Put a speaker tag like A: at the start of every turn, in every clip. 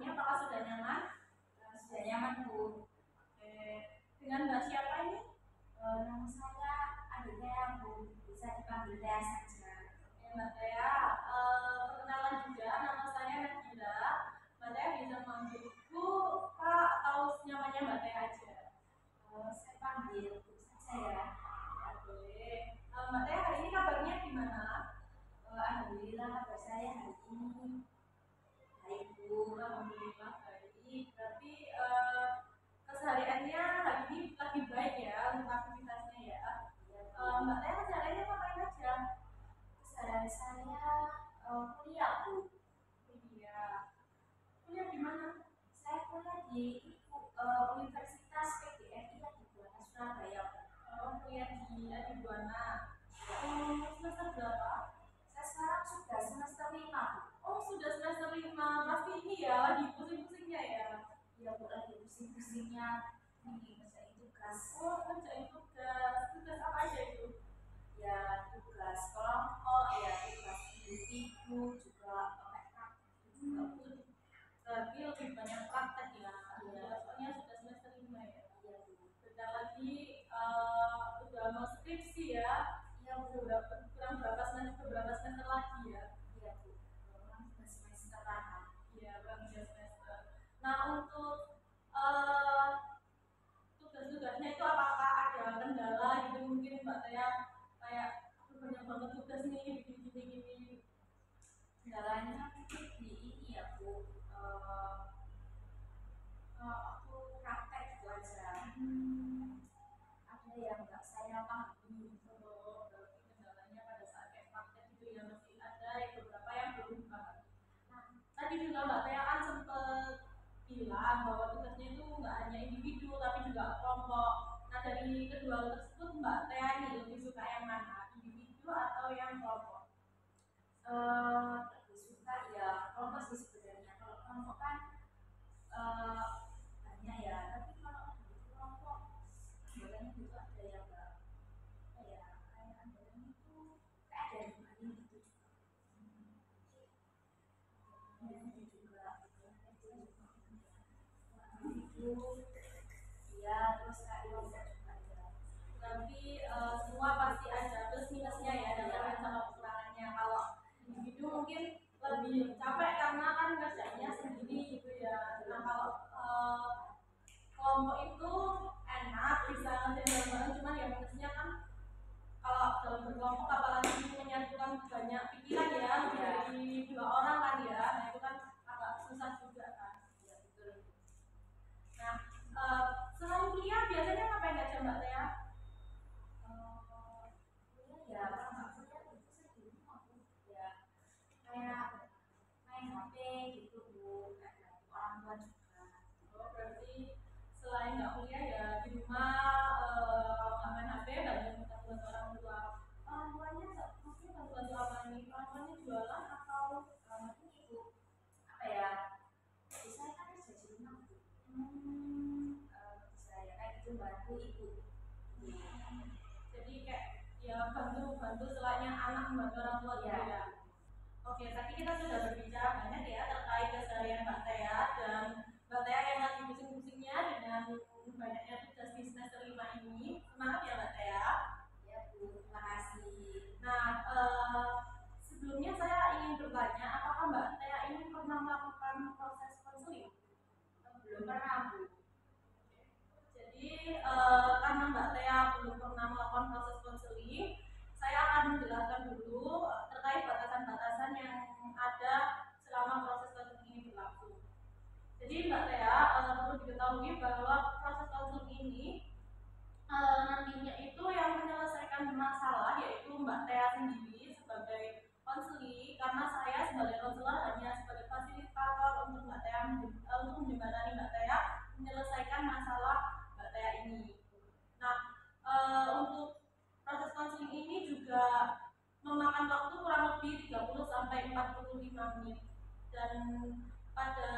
A: ini apakah sudah nyaman?
B: Sudah nyaman, Bu.
A: Oke. Dengan Mbak siapa ini?
B: Nama saya Aditya, Bu. Bisa dipanggil Tia saja.
A: Oke, Mbak Tia. Perkenalan juga, nama saya Nagila. Mbak Tia bisa manggilku Kak atau namanya Mbak Tia aja?
B: Saya panggil Bu saja ya.
A: Ya, boleh. Mbak Tia hari ini kabarnya gimana?
B: Alhamdulillah kabar saya hari ini baik, Bu.
A: Alhamdulillah baik. Berarti kesehariannya hari ini lagi baik ya untuk aktivitasnya ya. Mbak Tia kesehariannya ngapain aja?
B: Keseharian saya kuliah, Bu.
A: Kuliah di mana?
B: Saya kuliah di Universitas PGRI di Buana Surabaya.
A: Kuliah di Buana. Semester berapa?
B: Saya sekarang sudah semester 5, Bu.
A: Oh, sudah semester 5. Pasti ini ya lagi pusing-pusingnya ya.
B: Ya, Bu, lagi pusing-pusingnya ini ngerjain tugas.
A: Oh, ngerjain tugas. Tugas apa aja itu?
B: Ya, tugas kelompok, ya tugas individu, juga praktek juga, Bu.
A: Berarti lebih banyak praktek ya. Soalnya sudah semester 5 ya.
B: Iya, Bu.
A: Bentar lagi udah mau skripsi ya.
B: Iya, Bu.
A: Kurang berapa semester lagi ya.
B: Iya, Bu. Kurang 3 semester lagi.
A: Iya, kurang 3 semester. Nah, untuk tugas-tugasnya itu apakah ada kendala gitu mungkin Mbak Tia kayak banyak banget tugas nih gini.
B: Kendalanya mungkin di ini ya, Bu. Aku praktek itu aja. Ada yang nggak saya pahami.
A: Berarti kendalanya pada saat kayak praktek itu ya masih ada beberapa yang belum paham. Nah, tadi juga Mbak Tia kan sempat bilang bahwa tugasnya itu nggak hanya individu tapi juga kelompok. Nah, dari kedua tersebut Mbak Tia ini lebih suka yang mana, individu atau yang kelompok?
B: Lebih suka ya kelompok sih sebenarnya. Kalau kelompok kan banyak ya, tapi kalau di kelompok biasanya itu ada yang nggak kayak ada yang itu kayak ada yang lain gitu juga. Itu juga itu ya, terus kayak bisa juga ada.
A: Tapi semua pasti ada plus minusnya ya dan sama kekurangannya. Kalau individu mungkin lebih capek karena kan kerjanya sendiri gitu ya. Nah, kalau kelompok itu enak bisa ngerjain bareng, cuman ya minusnya kan kalau dalam berkelompok apalagi menyatukan banyak pikiran ya dari 2 orang kan ya. Nah, itu kan agak susah juga kan.
B: Ya, betul.
A: Nah, selain kuliah biasanya ngapain aja Mbak Tia?
B: Ya kalau nggak kuliah itu saya di rumah, Bu. Ya kayak main HP gitu, Bu. Kayak orang tua juga.
A: Oh, berarti selain nggak kuliah ya di rumah nggak main HP banyak bantuan orang tua. Orang tuanya maksudnya bantuan apa nih? Orang tuanya jualan atau
B: Ini, Bu, apa ya, saya kan kerja di rumah, Bu. Saya kayak gitu bantu ibu.
A: jadi kayak ya bantu selainnya anak membantu orang tua juga ya. Oke, tadi kita sudah berbicara banyak ya terkait keseharian Mbak Tia dan Mbak Tia yang lagi pusing-pusingnya dengan banyaknya tugas di semester 5 ini. Semangat ya Mbak Tia.
B: Ya, Bu, terima kasih.
A: Nah, sebelumnya saya ingin bertanya, apakah Mbak Tia ini pernah melakukan proses konseling?
B: Belum pernah, Bu.
A: Jadi karena Mbak Tia belum pernah melakukan proses konseling, saya akan menjelaskan dulu terkait batasan-batasan yang ada selama proses konseling ini berlangsung. Jadi Mbak Tia perlu diketahui bahwa proses konseling ini nantinya itu yang menyelesaikan masalah yaitu Mbak Tia sendiri sebagai konseling, karena saya sebagai konselor hanya sebagai fasilitator untuk Mbak Tia untuk menjembatani Mbak Tia menyelesaikan masalah Mbak Tia ini. Nah, untuk proses konseling ini juga memakan waktu kurang lebih 30 sampai 45 menit. Dan pada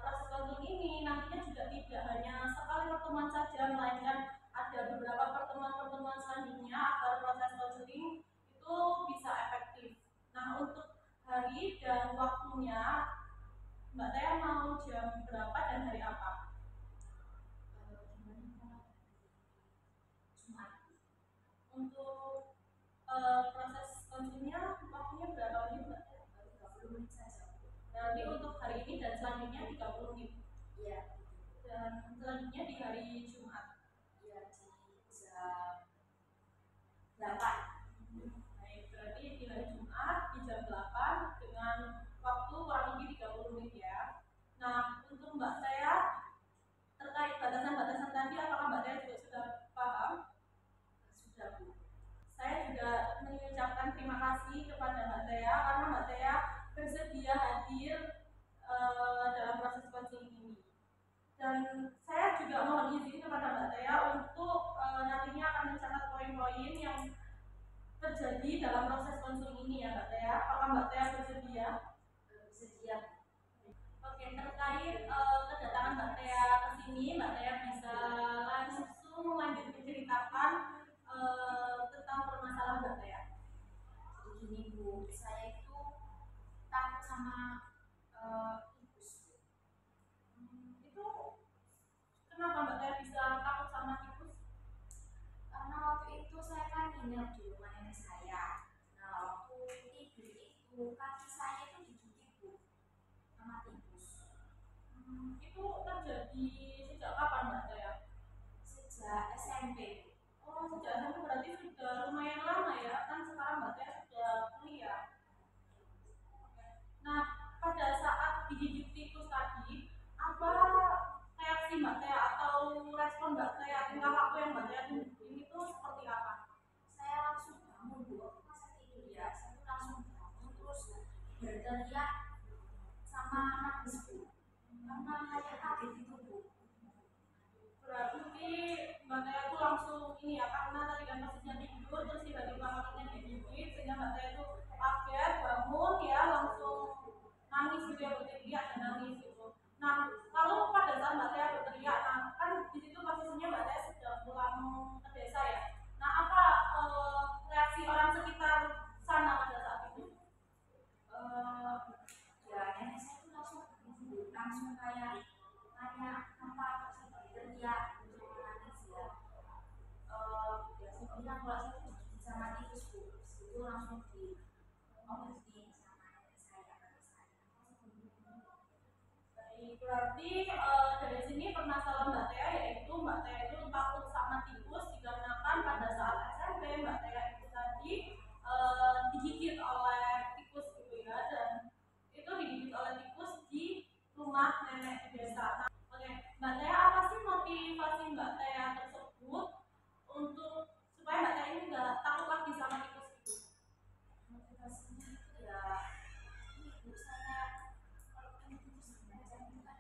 A: proses konseling ini nantinya juga tidak hanya sekali pertemuan saja, melainkan ada beberapa pertemuan-pertemuan selanjutnya agar proses konseling itu bisa efektif. Nah, untuk hari dan waktunya Mbak Tia mau jam berapa dan hari apa?
B: Jumat.
A: Untuk proses konsumnya waktunya berapa menit Mbak?
B: 30 menit saja.
A: Nanti untuk hari ini dan selanjutnya 30 menit.
B: Iya.
A: Dan selanjutnya di hari Jumat.
B: Iya, di jam 8.
A: Baik, berarti di hari Jumat di jam 8 dengan waktu kurang lebih 30 menit ya. Nah, untuk Mbak Tea terkait batasan-batasan tadi, apakah Mbak Tea juga sudah paham?
B: Sudah, Bu.
A: Saya juga mengucapkan terima kasih kepada Mbak Tea karena Mbak Tea bersedia hadir dalam proses konseling ini. Dan saya juga mohon izin kepada Mbak Tea untuk nantinya akan mencatat poin-poin yang terjadi dalam proses konseling ini ya Mbak Tea. Apakah Mbak Tea bersedia?
B: Bersedia.
A: Oke, terkait kedatangan Mbak Tea ke sini, Mbak Tea bisa langsung lanjut menceritakan tentang permasalahan Mbak Tea.
B: Jadi gini, Bu, saya itu takut sama tikus.
A: Itu kenapa Mbak Tea bisa takut sama tikus?
B: Karena waktu itu saya kan nginep di rumah nenek saya. Nah, waktu tidur itu kaki saya itu digigit, Bu, sama tikus.
A: Itu terjadi sejak kapan Mbak Tea?
B: Sejak SMP.
A: Oh, sejak SMP berarti sudah lumayan lama ya, kan sekarang Mbak Tea sudah kuliah. Nah, pada saat digigit tikus tadi, apa reaksi Mbak Tea atau respon Mbak Tea, tingkah laku yang Mbak Tea tunjukin itu seperti apa?
B: Saya langsung bangun, Bu, waktu masa tidur ya. Saya tuh langsung bangun terus berteriak sama nangis, Bu. Karena kayak kaget itu, Bu.
A: Berarti Mbak Tea itu langsung ini ya, karena tadi kan posisinya tidur terus tiba-tiba kakinya digigit sehingga Mbak Tea itu kaget, bangun ya, langsung nangis gitu ya, berteriak dan nangis gitu. Nah, kalau pada saat Mbak Tea berteriak, nah kan di situ posisinya Mbak Tea sudah pulang ke desa ya. Nah, apa reaksi orang sekitar sana pada saat itu?
B: Ya, nenek saya tuh langsung kayak nanya apa sih berteriak sama nangis ya. Ya saya bilang kalau saya tuh digigit sama tikus, Bu. Itu langsung diobatin sama nenek saya.
A: Baik, berarti dari sini permasalahan Mbak Tea yaitu Mbak Tea itu takut sama tikus dikarenakan pada saat SMP Mbak Tea itu tadi digigit oleh tikus gitu ya, dan itu digigit oleh tikus di rumah nenek di desa. Nah, oke, Mbak Tea apa sih motivasi Mbak Tea tersebut untuk supaya Mbak Tea ini nggak takut lagi sama tikus itu?
B: Motivasinya itu ya ini, Bu, saya kalau pengen tikus belajar itu kan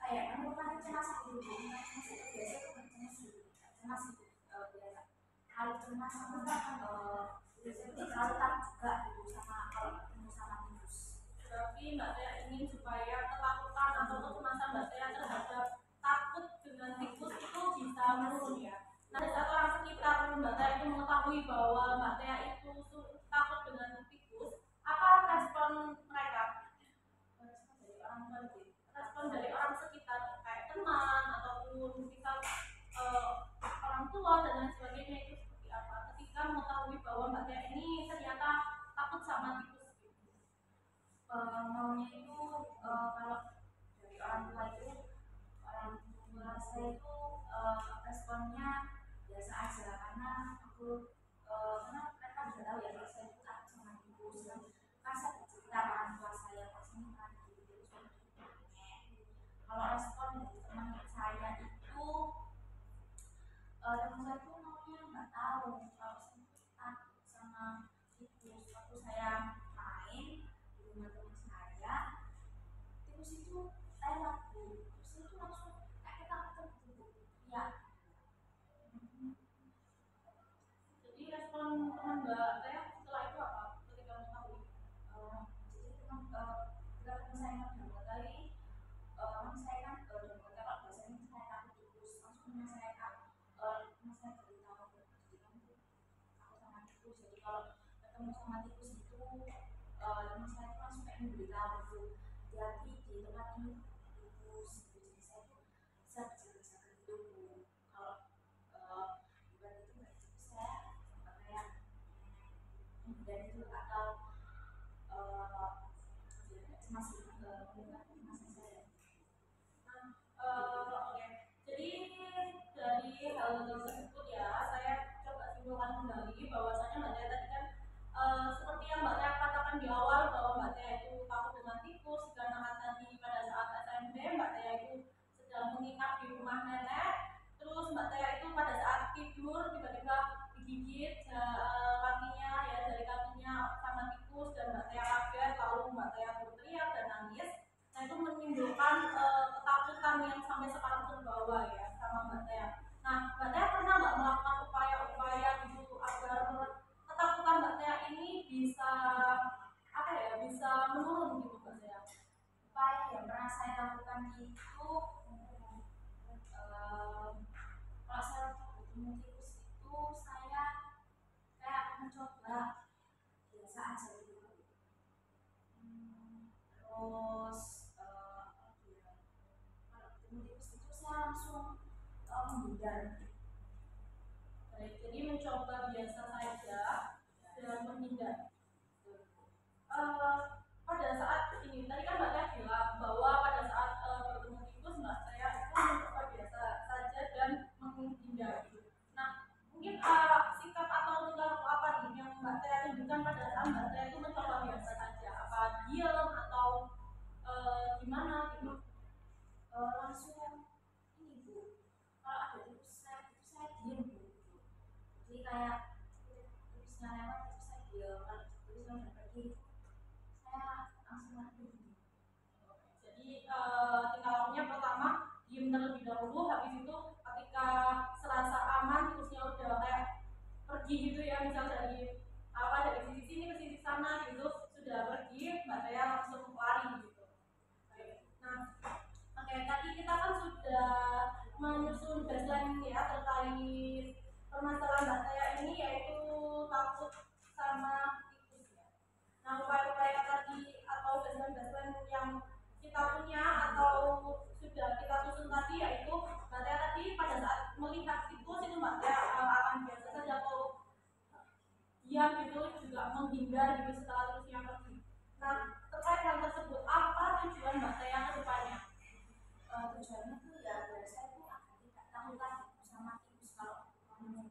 B: kayak merupakan cemas gitu, Bu. Cemas itu biasa tuh kan cemas gitu. Cemas itu biasa. Kalau cemas sama biasanya terlalu takut juga gitu sama kalau ketemu sama tikus.
A: Berarti Mbak Tea ingin supaya ketakutan atau kecemasan Mbak Tea terhadap takut dengan tikus itu bisa menurun ya. Nah, saat orang sekitar Mbak Tea itu mengetahui bahwa Mbak Tea itu takut dengan tikus, apa respon mereka? Respon dari orang sekitar kayak teman ataupun misal orang tua dan lain sebagainya itu seperti apa ketika mengetahui bahwa Mbak Tea ini ternyata takut sama tikus gitu?
B: Maunya itu kalau dari orang tua saya itu responnya biasa aja karena karena mereka sudah tahu ya kalau saya itu takut sama tikus. Kan saya cerita ke orang tua saya pas ini kan gitu kalau respon dari teman saya itu teman saya tuh maunya nggak tahu kalau saya itu takut sama tikus. Waktu saya main di rumah teman saya, tikus itu lewat, Bu. Terus itu langsung kayak ketakutan gitu, ya.
A: Jadi respon teman Mbak Tea setelah itu apa ketika mengetahui?
B: Jadi ketika teman saya kedua kali teman saya kan udah kalau biasanya saya takut tikus, langsung teman saya beritahu, jadi kamu takut sama tikus. Jadi kalau ketemu sama tikus itu teman saya itu langsung kayak memberitahu, hati-hati di tempat ini tikus gitu. Jadi saya tuh bisa berjaga-jaga gitu Bu. Kalau bukan itu berarti saya kayak dan itu atau masih menggunakan masa saya.
A: Oke. Jadi dari hal tersebut ya, saya coba simpulkan kembali bahwasanya Mbak Tia tadi kan seperti yang Mbak Tia katakan di awal bahwa Mbak Tia itu takut dengan tikus karena tadi pada saat SMP Mbak Tia itu sedang menginap di rumah nenek. Terus Mbak Tia itu pada saat tidur tiba-tiba digigit kakinya ya, jari kakinya sama tikus dan Mbak Tia kaget lalu Mbak Tia berteriak dan nangis. Nah itu menimbulkan ketakutan yang sampai sekarang terbawa ya sama Mbak Tia. Nah Mbak Tia pernah nggak melakukan upaya-upaya gitu agar ketakutan Mbak Tia ini bisa apa ya, bisa menurun gitu Mbak Tia?
B: Upaya yang pernah saya lakukan itu kalau saya bertemu tikus itu saya kayak mencoba biasa aja gitu. Terus kalau bertemu tikus itu saya langsung menghindar.
A: Baik, jadi mencoba biasa saja dan menghindar. Pada saat ini tadi kan Mbak Tia bilang bahwa pada saat bertemu tikus Mbak Tia itu mencoba biasa saja dan menghindar. Nah mungkin sikap atau tingkah laku apa nih yang Mbak Tia tunjukkan pada saat Mbak Tia itu mencoba biasa saja? Apa diam atau gimana gitu?
B: Langsung ini Bu, kalau ada tikus saya diem Bu. Jadi kayak tikusnya lewat itu saya diem, kalau tikusnya udah pergi saya langsung mati.
A: Jadi tingkah lakunya pertama diem terlebih dahulu, habis itu ketika serasa aman tikusnya udah kayak pergi gitu ya, misal dari sisi sini ke sisi sana gitu sudah pergi, Mbak Tia langsung lari gitu. Nah, oke, tadi kita kan sudah menyusun baseline ya terkait permasalahan Mbak Tia ini yaitu takut sama tikus ya. Nah, upaya-upaya tadi atau baseline yang kita punya atau sudah kita susun tadi yaitu Mbak Tia tadi pada saat melihat tikus itu Mbak Tia akan biasa saja atau diam gitu juga menghindar gitu setelah tikusnya pergi. Nah, terkait hal tersebut apa tujuan Mbak Tia ke depannya?
B: Tujuannya tuh ya biar saya tuh tidak takut lagi sama tikus kalau ketemu.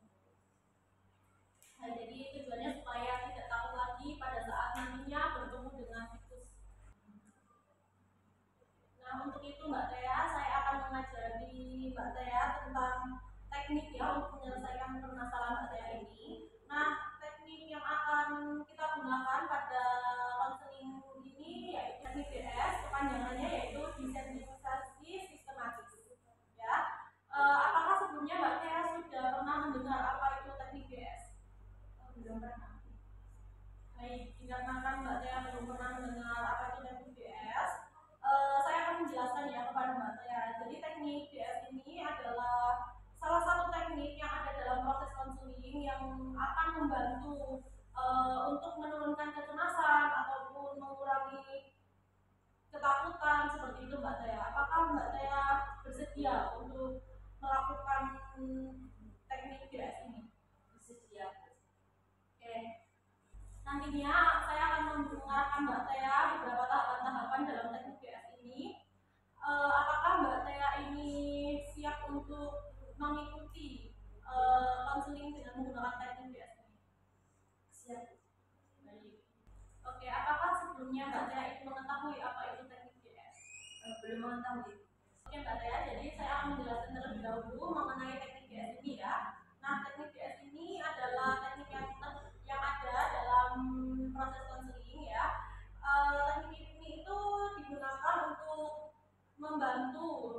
A: Nah, jadi tujuannya supaya tidak takut lagi pada saat nantinya bertemu dengan tikus. Nah, untuk itu Mbak Tia, saya akan mengajari Mbak Tia tentang teknik ya untuk menyelesaikan permasalahan Mbak Tia ini. Nah, teknik yang akan kita gunakan pada konseling ini yaitu teknik DS, kepanjangannya yaitu desensitisasi sistematis. Ya, apakah sebelumnya Mbak Tia sudah pernah mendengar apa itu teknik DS?
B: Belum pernah.
A: Baik, dikarenakan Mbak Tia belum pernah mendengar apa itu teknik DS, saya akan menjelaskan ya kepada Mbak Tia. Jadi teknik DS ini adalah salah satu teknik yang ada dalam proses konseling yang akan membantu untuk menurunkan kecemasan ataupun mengurangi ketakutan seperti itu Mbak Tia. Apakah Mbak Tia bersedia untuk melakukan teknik DS ini?
B: Bersedia.
A: Oke. Nantinya saya akan mengarahkan Mbak Tia beberapa tahapan-tahapan dalam teknik DS ini. Apakah Mbak Tia ini siap untuk mengikuti konseling dengan menggunakan teknik DS ini?
B: Siap.
A: Baik. Oke, apakah sebelumnya Mbak Tia itu mengetahui apa itu teknik DS?
B: Belum mengetahui.
A: Oke Mbak Tia, jadi saya akan menjelaskan terlebih dahulu mengenai teknik DS ini ya. Nah, teknik DS ini adalah teknik yang ada dalam proses konseling ya. Teknik ini itu digunakan untuk membantu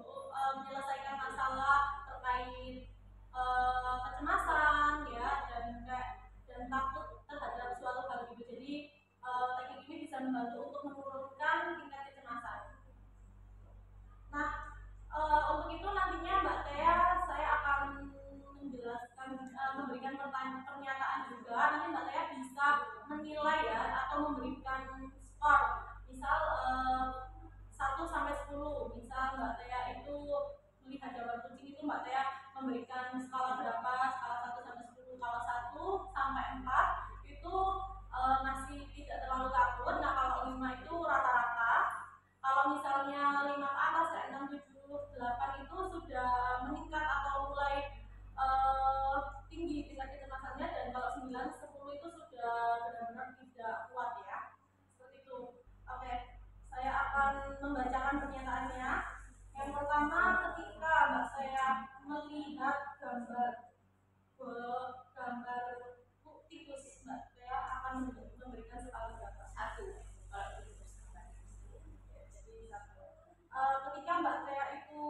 A: menyelesaikan masalah terkait kecemasan ya dan takut terhadap suatu hal gitu. Jadi teknik ini bisa membantu untuk menurunkan tingkat kecemasan. Nah, untuk itu nantinya Mbak Tia saya akan menjelaskan memberikan pernyataan juga. Nanti Mbak Tia bisa menilai ya atau memberikan skor. Misal 1 sampai 10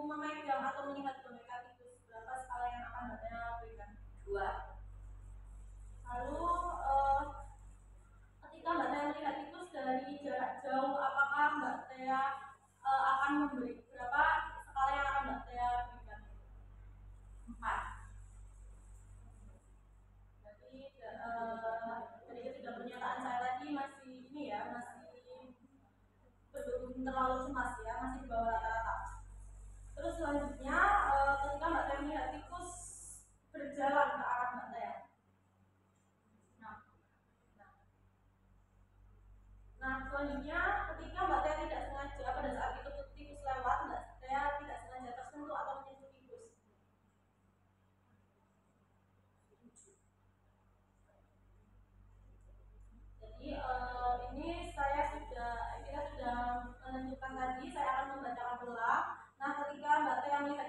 A: memegang atau melihat boneka tikus, berapa skala yang akan Mbak Tia berikan?
B: 2.
A: Lalu ketika Mbak Tia melihat tikus dari jarak jauh, apakah Mbak Tia akan memberi berapa skala yang akan Mbak Tia berikan?
B: 4.
A: Berarti dari ketiga pernyataan saya tadi masih ini ya, masih belum terlalu cemas ya, masih di bawah rata-rata. Terus selanjutnya ketika Mbak Tia melihat tikus berjalan ke arah Mbak Tia. Nah, selanjutnya ketika Mbak Tia tidak sengaja pada saat itu tikus lewat, Mbak Tia tidak sengaja tersentuh atau menyentuh tikus. Jadi ini kita sudah menentukan tadi, saya akan membacakan ulang. Nah, ketika Mbak Tia melihat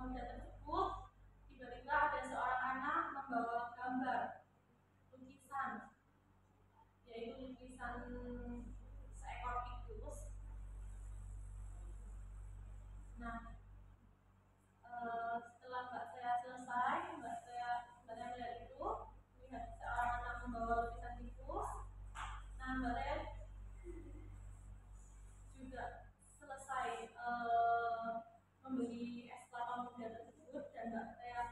A: muda tersebut, tiba-tiba ada seorang anak membawa gambar lukisan, yaitu lukisan seekor tikus. Nah, setelah Mbak saya selesai, Mbak saya melihat itu, melihat seorang anak membawa lukisan tikus. Nah, Mbak saya juga selesai membeli es kelapa muda tersebut, dan Mbak saya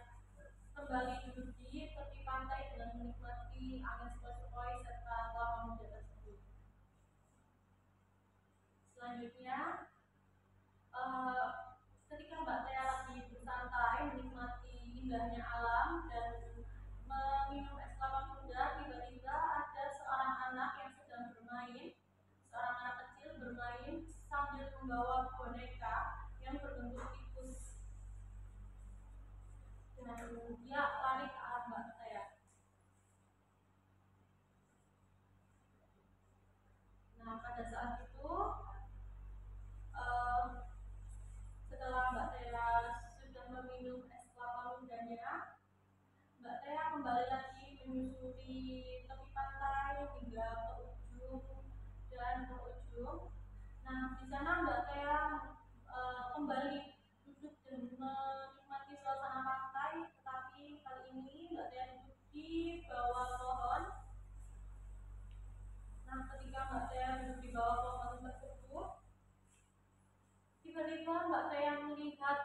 A: kembali duduk di tepi pantai dengan menikmati angin sepoi-sepoi serta kelapa muda tersebut. Selanjutnya, ketika Mbak Tia lagi bersantai menikmati indahnya alam dan meminum es kelapa muda, tiba-tiba ada seorang anak yang sedang bermain, seorang anak kecil bermain sambil membawa boneka yang berbentuk tikus, dan dia lari ke arah Mbak Tia. Nah, pada saat itu setelah Mbak Tia sudah meminum es kelapa mudanya, Mbak Tia kembali lagi menyusuri tepi pantai hingga ke ujung dan ke ujung. Nah, di sana Mbak Tia kembali duduk dan menikmati suasana pantai, tetapi kali ini Mbak Tia duduk di bawah pohon. Nah, ketika Mbak Tia duduk di bawah pohon tersebut, tiba-tiba Mbak Tia melihat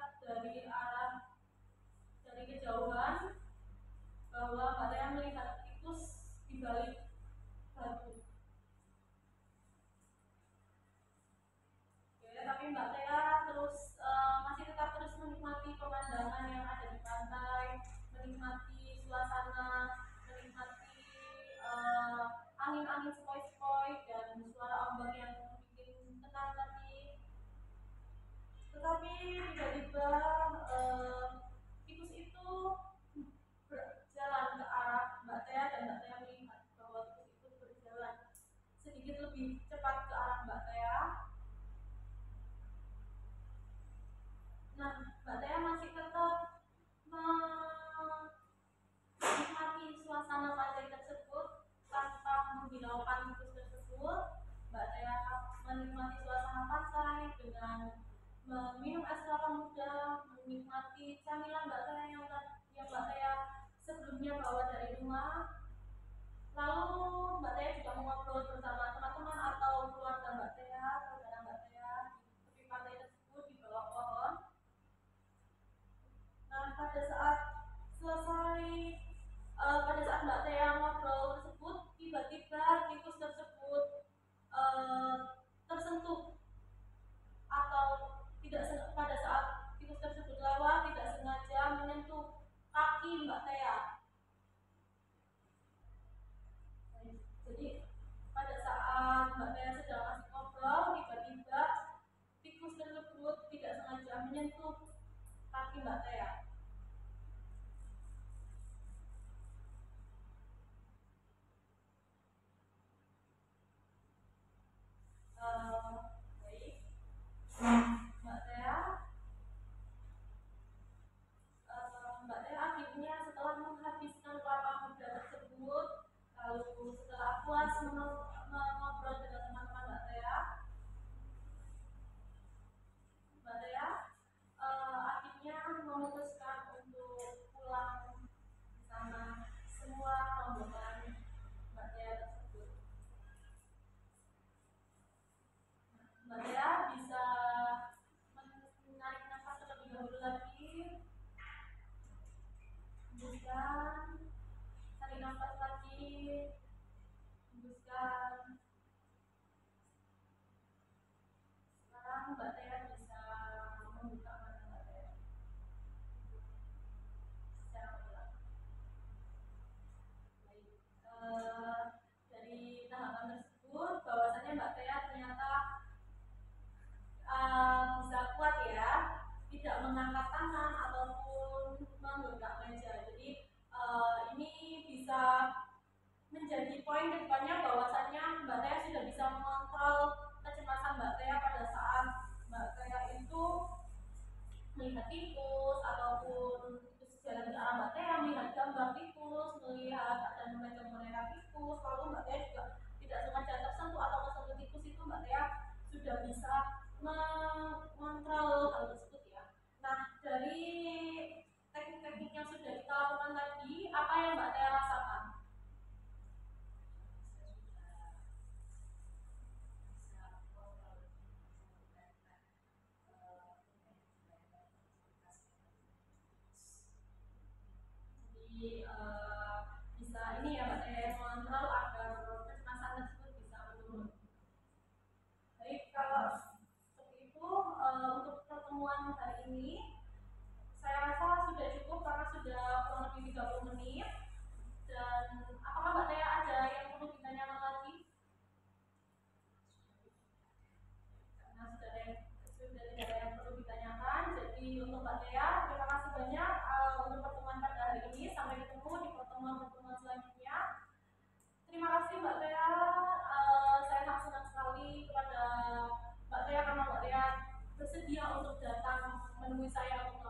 A: dari kejauhan bahwa Mbak Tia melihat tikus di balik batu. Oke, tapi Mbak Tia masih tetap terus menikmati pemandangan yang ada di pantai, menikmati suasana, menikmati angin-angin sepoi-sepoi dan suara ombak yang bikin tenang tadi. Tetapi tiba-tiba tikus itu berjalan ke arah Mbak Tia, dan Mbak Tia melihat bahwa tikus itu berjalan sedikit lebih cepat ke arah Mbak Tia. Nah, Mbak Tia masih tetap menikmati suasana pantai tersebut tanpa menghiraukan tikus tersebut. Mbak Tia menikmati suasana pantai dengan meminum es kelapa muda, menikmati camilan Mbak Tia yang Mbak Tia sebelumnya bawa dari rumah. Lalu Mbak Tia juga mengobrol bersama teman-teman atau keluarga Mbak Tia, saudara Mbak Tia di tepi pantai tersebut di bawah pohon. Nah, pada saat Mbak Tia ngobrol tersebut, tiba-tiba tikus tersebut tersentuh, atau pada saat tikus tersebut lewat tidak sengaja menyentuh kaki Mbak Tia. Jadi pada saat Mbak Tia sedang masih ngobrol, tiba-tiba tikus tersebut tidak sengaja menyentuh kaki Mbak Tia. Baik, Mbak Tia akhirnya setelah menghabiskan kelapa muda tersebut, lalu setelah puas mengobrol dengan teman-teman Mbak Tia akhirnya memutuskan untuk pulang bersama semua rombongan Mbak Tia tersebut. Mbak Tia bisa menarik nafas terlebih dahulu lagi, hembuskan, tarik nafas lagi, hembuskan. Sekarang Mbak Tia bisa membuka mata Mbak Tia secara pelan. Baik, dari tahapan tersebut bahwasanya Mbak Tia ternyata bisa kuat ya, tidak mengangkat tangan ataupun menggenggam meja. Jadi ini bisa menjadi poin kedepannya bahwasanya Mbak Tia sudah bisa mengontrol kecemasan Mbak Tia pada saat Mbak Tia itu melihat tikus atau dari teknik-teknik yang sudah kita lakukan tadi, apa yang Mbak Tia rasakan? Jadi bisa ini ya Mbak Tia mengontrol agar kecemasan tersebut bisa menurun. Baik, kalau seperti itu untuk pertemuan hari ini saya rasa sudah cukup karena sudah kurang lebih 30 menit. Dan apakah Mbak Tia ada yang perlu ditanyakan lagi? Karena sudah tidak ada yang perlu ditanyakan. Jadi untuk Mbak Tia, terima kasih banyak untuk pertemuan pada hari ini. Sampai ketemu di pertemuan-pertemuan selanjutnya. Terima kasih Mbak Tia. Saya sangat senang sekali kepada Mbak Tia karena Mbak Tia bersedia untuk datang menemui saya untuk